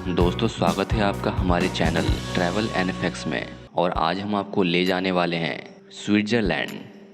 दोस्तों, स्वागत है आपका हमारे चैनल ट्रैवल एंड इफेक्ट्स में। और आज हम आपको ले जाने वाले हैं स्विट्ज़रलैंड।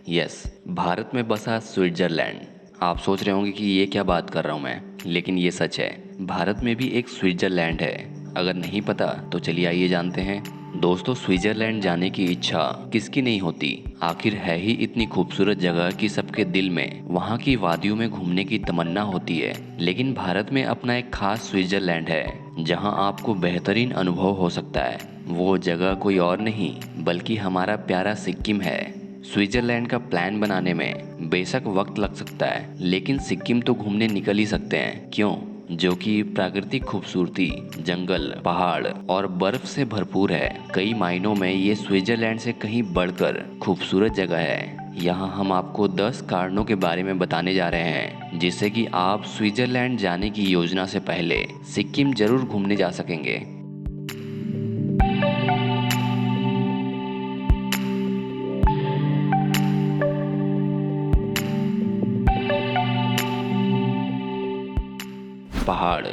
यस, भारत में बसा स्विट्ज़रलैंड। आप सोच रहे होंगे कि ये क्या बात कर रहा हूँ मैं, लेकिन ये सच है। भारत में भी एक स्विट्ज़रलैंड है। अगर नहीं पता तो चलिए आइए जानते हैं। दोस्तों, स्विट्ज़रलैंड जाने की इच्छा किसकी नहीं होती। आखिर है ही इतनी खूबसूरत जगह कि सबके दिल में वहाँ की वादियों में घूमने की तमन्ना होती है। लेकिन भारत में अपना एक खास स्विट्ज़रलैंड है जहाँ आपको बेहतरीन अनुभव हो सकता है। वो जगह कोई और नहीं बल्कि हमारा प्यारा सिक्किम है। स्विट्ज़रलैंड का प्लान बनाने में बेशक वक्त लग सकता है, लेकिन सिक्किम तो घूमने निकल ही सकते हैं, क्यों? जो कि प्राकृतिक खूबसूरती, जंगल, पहाड़ और बर्फ से भरपूर है। कई मायनों में ये स्विट्ज़रलैंड से कहीं बढ़कर खूबसूरत जगह है। यहाँ हम आपको 10 कारणों के बारे में बताने जा रहे हैं जिससे कि आप स्विट्ज़रलैंड जाने की योजना से पहले सिक्किम जरूर घूमने जा सकेंगे। पहाड़।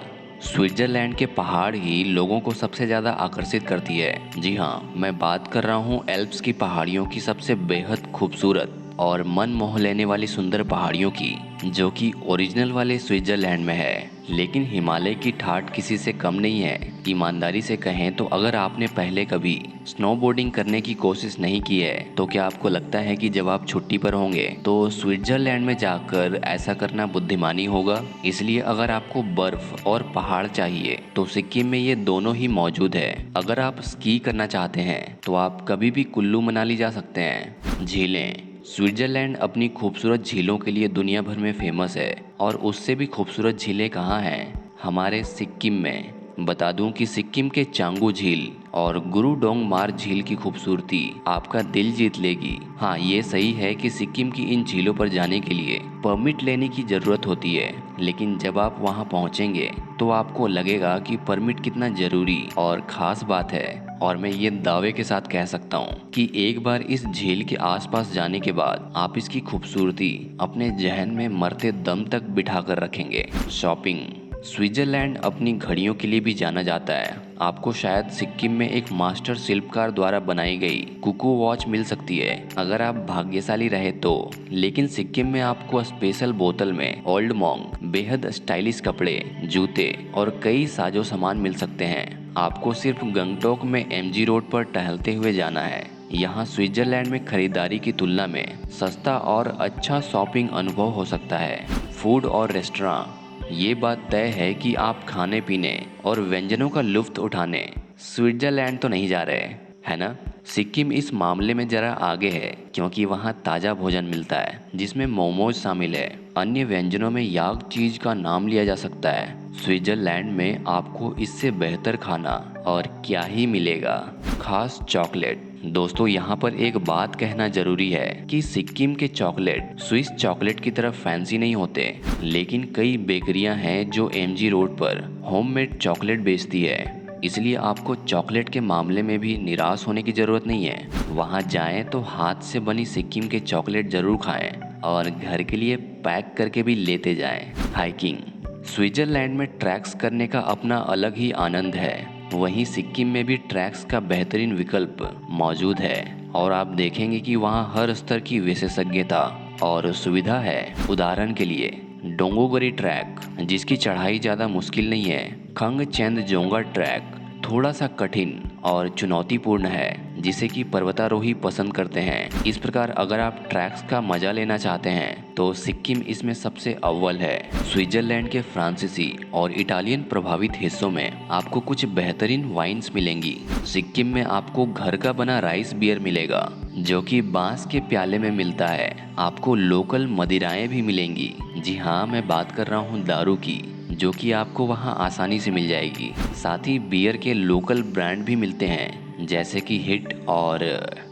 स्विट्जरलैंड के पहाड़ ही लोगों को सबसे ज़्यादा आकर्षित करती है। जी हाँ, मैं बात कर रहा हूँ एल्प्स की पहाड़ियों की, सबसे बेहद खूबसूरत और मन मोह लेने वाली सुंदर पहाड़ियों की, जो कि ओरिजिनल वाले स्विट्जरलैंड में है। लेकिन हिमालय की ठाठ किसी से कम नहीं है। ईमानदारी से कहें तो अगर आपने पहले कभी स्नोबोर्डिंग करने की कोशिश नहीं की है तो क्या आपको लगता है कि जब आप छुट्टी पर होंगे तो स्विट्जरलैंड में जाकर ऐसा करना बुद्धिमानी होगा? इसलिए अगर आपको बर्फ और पहाड़ चाहिए तो सिक्किम में ये दोनों ही मौजूद है। अगर आप स्की करना चाहते हैं तो आप कभी भी कुल्लू मनाली जा सकते हैं। झीलें। स्विट्जरलैंड अपनी खूबसूरत झीलों के लिए दुनिया भर में फेमस है, और उससे भी खूबसूरत झीलें कहाँ हैं? हमारे सिक्किम में। बता दूं कि सिक्किम के चांगू झील और गुरु डोंगमार झील की खूबसूरती आपका दिल जीत लेगी। हाँ, ये सही है कि सिक्किम की इन झीलों पर जाने के लिए परमिट लेने की जरूरत होती है, लेकिन जब आप वहाँ पहुँचेंगे तो आपको लगेगा कि परमिट कितना जरूरी और खास बात है। और मैं ये दावे के साथ कह सकता हूँ कि एक बार इस झील के आसपास जाने के बाद आप इसकी खूबसूरती अपने जहन में मरते दम तक बिठा कर रखेंगे। शॉपिंग। स्विट्जरलैंड अपनी घड़ियों के लिए भी जाना जाता है। आपको शायद सिक्किम में एक मास्टर शिल्पकार द्वारा बनाई गई कुकू वॉच मिल सकती है अगर आप भाग्यशाली रहे तो। लेकिन सिक्किम में आपको स्पेशल बोतल में ओल्ड मॉन्क, बेहद स्टाइलिश कपड़े, जूते और कई साजो सामान मिल सकते हैं। आपको सिर्फ गंगटोक में एमजी रोड पर टहलते हुए जाना है। यहाँ स्विट्जरलैंड में खरीदारी की तुलना में सस्ता और अच्छा शॉपिंग अनुभव हो सकता है। फूड और रेस्टोरेंट। ये बात तय है कि आप खाने पीने और व्यंजनों का लुत्फ उठाने स्विट्जरलैंड तो नहीं जा रहे, है ना? सिक्किम इस मामले में जरा आगे है क्योंकि वहाँ ताज़ा भोजन मिलता है जिसमें मोमोज शामिल है। अन्य व्यंजनों में याक चीज का नाम लिया जा सकता है। स्विट्जरलैंड में आपको इससे बेहतर खाना और क्या ही मिलेगा। खास चॉकलेट। दोस्तों, यहाँ पर एक बात कहना जरूरी है कि सिक्किम के चॉकलेट स्विस चॉकलेट की तरफ फैंसी नहीं होते, लेकिन कई बेकरियां हैं जो एमजी रोड पर होममेड चॉकलेट बेचती है। इसलिए आपको चॉकलेट के मामले में भी निराश होने की जरूरत नहीं है। वहाँ जाएं तो हाथ से बनी सिक्किम के चॉकलेट जरूर खाएं और घर के लिए पैक करके भी लेते जाएं। हाइकिंग। स्विट्जरलैंड में ट्रैक्स करने का अपना अलग ही आनंद है। वहीं सिक्किम में भी ट्रैक्स का बेहतरीन विकल्प मौजूद है, और आप देखेंगे कि वहाँ हर स्तर की विशेषज्ञता और सुविधा है। उदाहरण के लिए डोंगोगरी ट्रैक, जिसकी चढ़ाई ज़्यादा मुश्किल नहीं है। खंगचेंदजोंगा ट्रैक थोड़ा सा कठिन और चुनौतीपूर्ण है, जिसे कि पर्वतारोही पसंद करते हैं। इस प्रकार अगर आप ट्रैक्स का मजा लेना चाहते हैं तो सिक्किम इसमें सबसे अव्वल है। स्विट्जरलैंड के फ्रांसीसी और इटालियन प्रभावित हिस्सों में आपको कुछ बेहतरीन वाइन्स मिलेंगी। सिक्किम में आपको घर का बना राइस बियर मिलेगा जो कि बांस के प्याले में मिलता है। आपको लोकल मदिराएं भी मिलेंगी। जी हाँ, मैं बात कर रहा हूँ दारू की, जो कि आपको वहाँ आसानी से मिल जाएगी। साथ ही बियर के लोकल ब्रांड भी मिलते हैं जैसे कि हिट और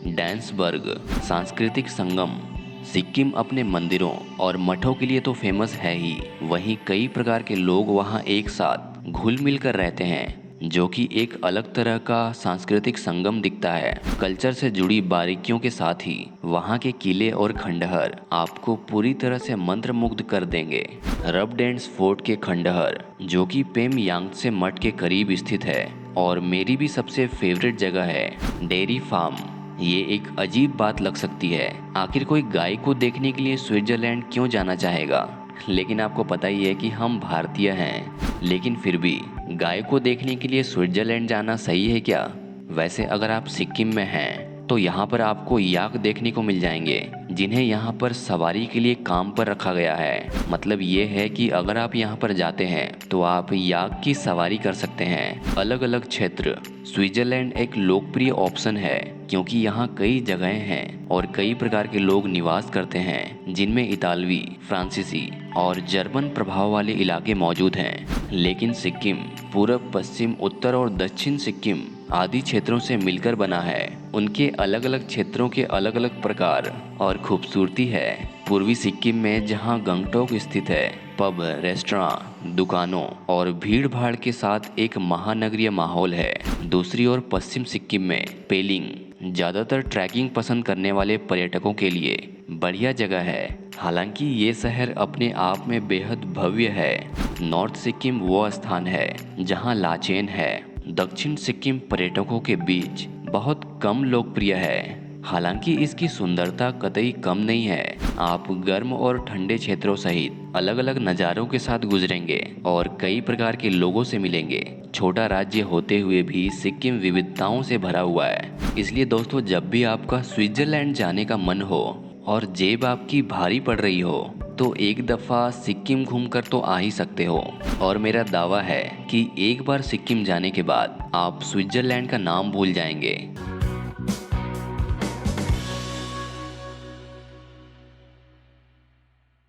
डैंसबर्ग। सांस्कृतिक संगम। सिक्किम अपने मंदिरों और मठों के लिए तो फेमस है ही, वहीं कई प्रकार के लोग वहाँ एक साथ घुल मिल कर रहते हैं जो कि एक अलग तरह का सांस्कृतिक संगम दिखता है। कल्चर से जुड़ी बारीकियों के साथ ही वहाँ के किले और खंडहर आपको पूरी तरह से मंत्रमुग्ध कर देंगे। रबडेंस फोर्ट के खंडहर जो कि पेमयांगत्से मठ के करीब स्थित है और मेरी भी सबसे फेवरेट जगह है डेयरी फार्म। ये एक अजीब बात लग सकती है, आखिर कोई गाय को देखने के लिए स्विट्जरलैंड क्यों जाना चाहेगा, लेकिन आपको पता ही है कि हम भारतीय हैं। लेकिन फिर भी गाय को देखने के लिए स्विट्जरलैंड जाना सही है क्या? वैसे अगर आप सिक्किम में हैं तो यहाँ पर आपको याक देखने को मिल जाएंगे, जिन्हें यहाँ पर सवारी के लिए काम पर रखा गया है। मतलब ये है कि अगर आप यहाँ पर जाते हैं तो आप याक की सवारी कर सकते हैं। अलग अलग क्षेत्र स्विट्जरलैंड एक लोकप्रिय ऑप्शन है क्योंकि यहाँ कई जगहें हैं और कई प्रकार के लोग निवास करते हैं, जिनमें इतालवी, फ्रांसीसी और जर्मन प्रभाव वाले इलाके मौजूद हैं। लेकिन सिक्किम पूरब, पश्चिम, उत्तर और दक्षिण सिक्किम आदि क्षेत्रों से मिलकर बना है। उनके अलग अलग क्षेत्रों के अलग अलग प्रकार और खूबसूरती है। पूर्वी सिक्किम में जहाँ गंगटोक स्थित है, पब, रेस्टोरेंट, दुकानों और भीड़ भाड़ के साथ एक महानगरीय माहौल है। दूसरी ओर पश्चिम सिक्किम में पेलिंग ज़्यादातर ट्रैकिंग पसंद करने वाले पर्यटकों के लिए बढ़िया जगह है। हालांकि ये शहर अपने आप में बेहद भव्य है। नॉर्थ सिक्किम वो स्थान है जहाँ लाचेन है। दक्षिण सिक्किम पर्यटकों के बीच बहुत कम लोकप्रिय है, हालांकि इसकी सुंदरता कतई कम नहीं है। आप गर्म और ठंडे क्षेत्रों सहित अलग अलग नज़ारों के साथ गुजरेंगे और कई प्रकार के लोगों से मिलेंगे। छोटा राज्य होते हुए भी सिक्किम विविधताओं से भरा हुआ है। इसलिए दोस्तों, जब भी आपका स्विट्जरलैंड जाने का मन हो और जेब आपकी भारी पड़ रही हो तो एक दफ़ा सिक्किम घूमकर तो आ ही सकते हो। और मेरा दावा है कि एक बार सिक्किम जाने के बाद आप स्विट्जरलैंड का नाम भूल जाएंगे।